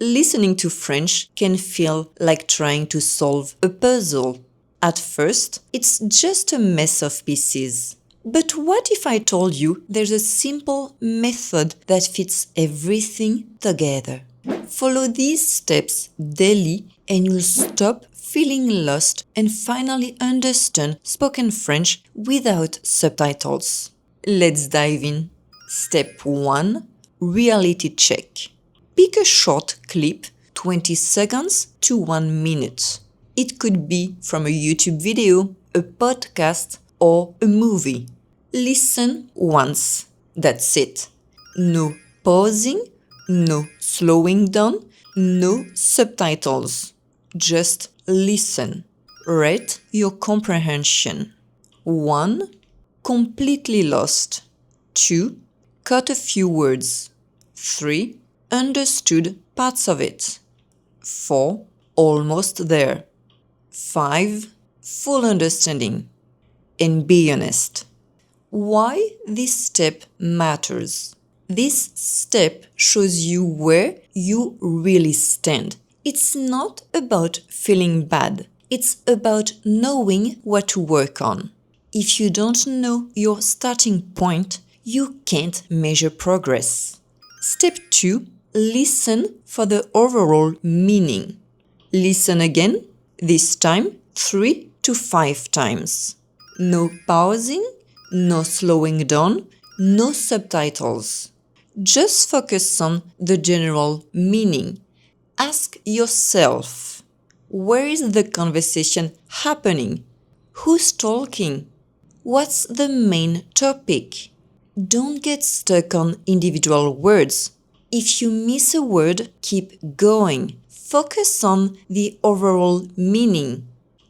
Listening to French can feel like trying to solve a puzzle. At first, it's just a mess of pieces. But what if I told you there's a simple method that fits everything together? Follow these steps daily and you'll stop feeling lost and finally understand spoken French without subtitles. Let's dive in. Step 1. Reality check. Pick a short clip, 20 seconds to 1 minute. It could be from a YouTube video, a podcast, or a movie. Listen once. That's it. No pausing, no slowing down, no subtitles. Just listen. Rate your comprehension. 1. Completely lost. 2. Caught a few words. 3. Understood parts of it. 4. Almost there. 5. Full understanding. And be honest. Why this step matters? This step shows you where you really stand. It's not about feeling bad. It's about knowing what to work on. If you don't know your starting point, you can't measure progress. Step 2. Listen for the overall meaning. Listen again, this time 3 to 5 times. No pausing, no slowing down, no subtitles. Just focus on the general meaning. Ask yourself, where is the conversation happening? Who's talking? What's the main topic? Don't get stuck on individual words. If you miss a word, keep going. Focus on the overall meaning.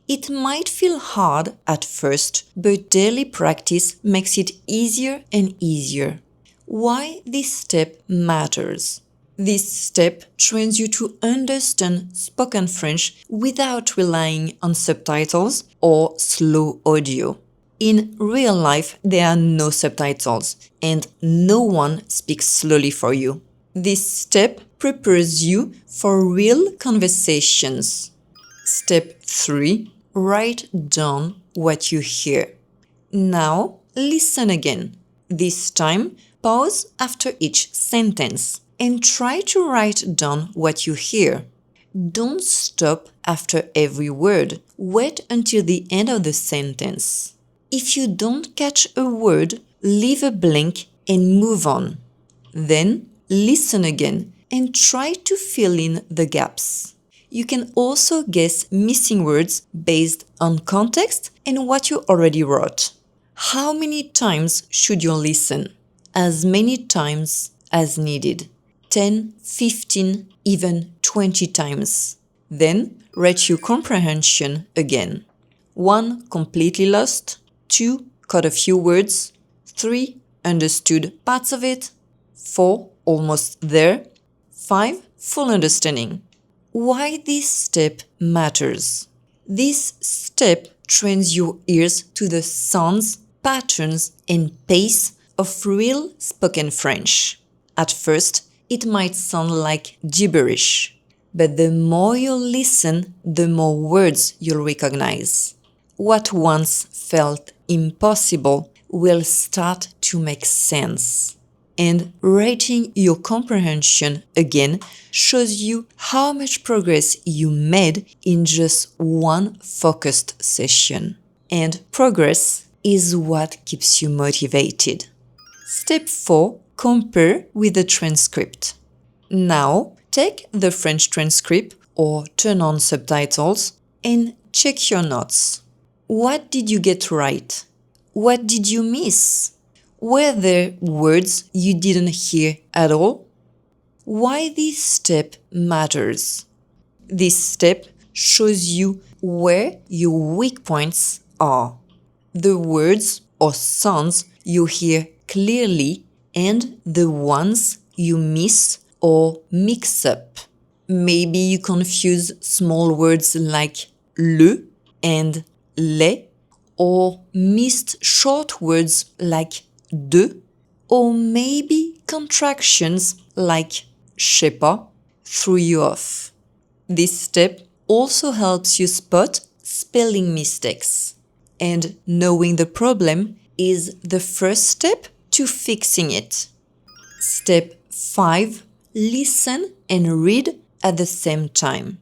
It might feel hard at first, but daily practice makes it easier and easier. Why this step matters? This step trains you to understand spoken French without relying on subtitles or slow audio. In real life, there are no subtitles, and no one speaks slowly for you. This step prepares you for real conversations. Step 3. Write down what you hear. Now, listen again. This time, pause after each sentence and try to write down what you hear. Don't stop after every word. Wait until the end of the sentence. If you don't catch a word, leave a blank and move on. Then, listen again and try to fill in the gaps. You can also guess missing words based on context and what you already wrote. How many times should you listen? As many times as needed. 10, 15, even 20 times. Then rate your comprehension again. 1. Completely lost. 2. Caught a few words. 3. Understood parts of it. 4. Almost there. 5. Full understanding. Why this step matters? This step trains your ears to the sounds, patterns, and pace of real spoken French. At first, it might sound like gibberish, but the more you listen, the more words you'll recognize. What once felt impossible will start to make sense. And rating your comprehension again shows you how much progress you made in just one focused session. And progress is what keeps you motivated. Step 4. Compare with the transcript. Now, take the French transcript or turn on subtitles and check your notes. What did you get right? What did you miss? Were there words you didn't hear at all? Why this step matters? This step shows you where your weak points are. The words or sounds you hear clearly and the ones you miss or mix up. Maybe you confuse small words like le and les, or missed short words like de, or maybe contractions like je sais pas, threw you off. This step also helps you spot spelling mistakes. And knowing the problem is the first step to fixing it. Step 5. Listen and read at the same time.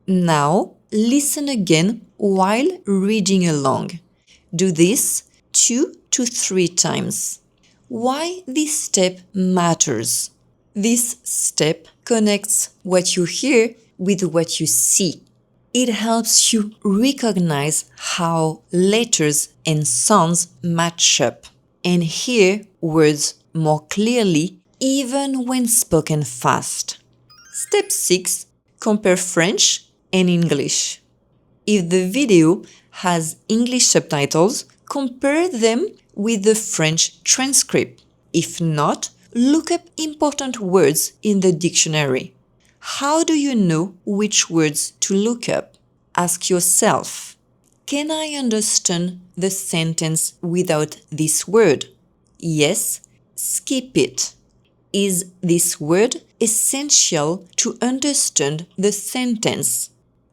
Now, listen again while reading along. Do this 2 to 3 times. Why this step matters? This step connects what you hear with what you see. It helps you recognize how letters and sounds match up and hear words more clearly even when spoken fast. Step 6. Compare French and English. If the video has English subtitles, compare them with the French transcript. If not, look up important words in the dictionary. How do you know which words to look up? Ask yourself, can I understand the sentence without this word? Yes, skip it. Is this word essential to understand the sentence?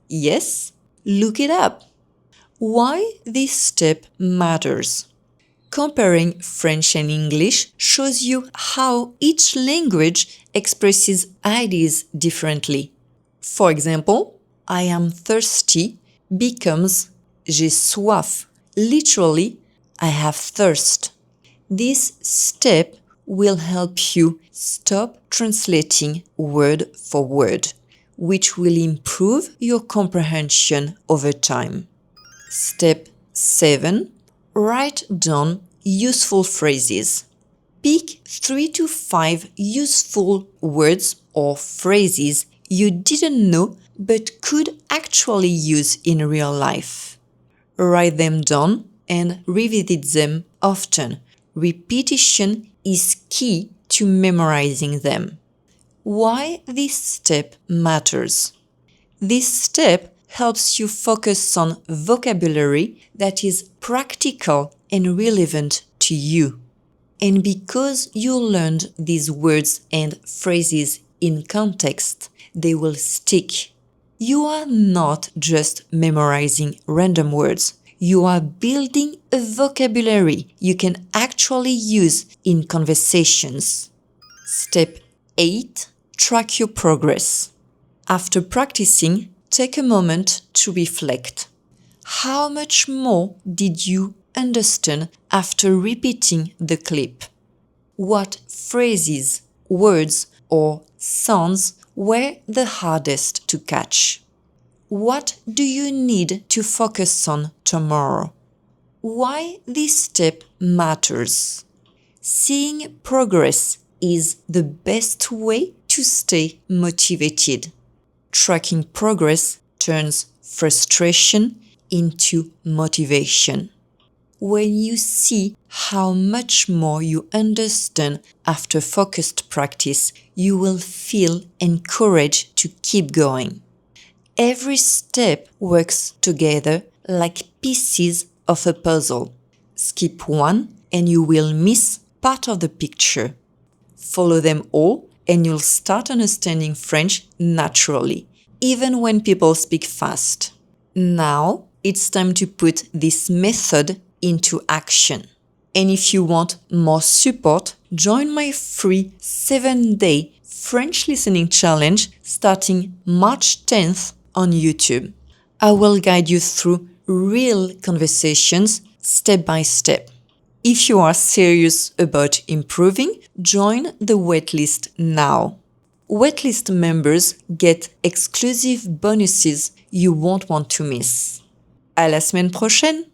Yes, look it up. Why this step matters? Comparing French and English shows you how each language expresses ideas differently. For example, I am thirsty becomes j'ai soif. Literally, I have thirst. This step will help you stop translating word for word, which will improve your comprehension over time. Step 7. Write down useful phrases. Pick 3 to 5 useful words or phrases you didn't know but could actually use in real life. Write them down and revisit them often. Repetition is key to memorizing them. Why this step matters? This step helps you focus on vocabulary that is practical and relevant to you. And because you learned these words and phrases in context, they will stick. You are not just memorizing random words. You are building a vocabulary you can actually use in conversations. Step 8. Track your progress. After practicing, take a moment to reflect. How much more did you understand after repeating the clip? What phrases, words, or sounds were the hardest to catch? What do you need to focus on tomorrow? Why this step matters? Seeing progress is the best way to stay motivated. Tracking progress turns frustration into motivation. When you see how much more you understand after focused practice, you will feel encouraged to keep going. Every step works together like pieces of a puzzle. Skip one and you will miss part of the picture. Follow them all and you'll start understanding French naturally, even when people speak fast. Now, it's time to put this method into action. And if you want more support, join my free 7-day French listening challenge starting March 10th on YouTube. I will guide you through real conversations step by step. If you are serious about improving, join the waitlist now. Waitlist members get exclusive bonuses you won't want to miss. À la semaine prochaine!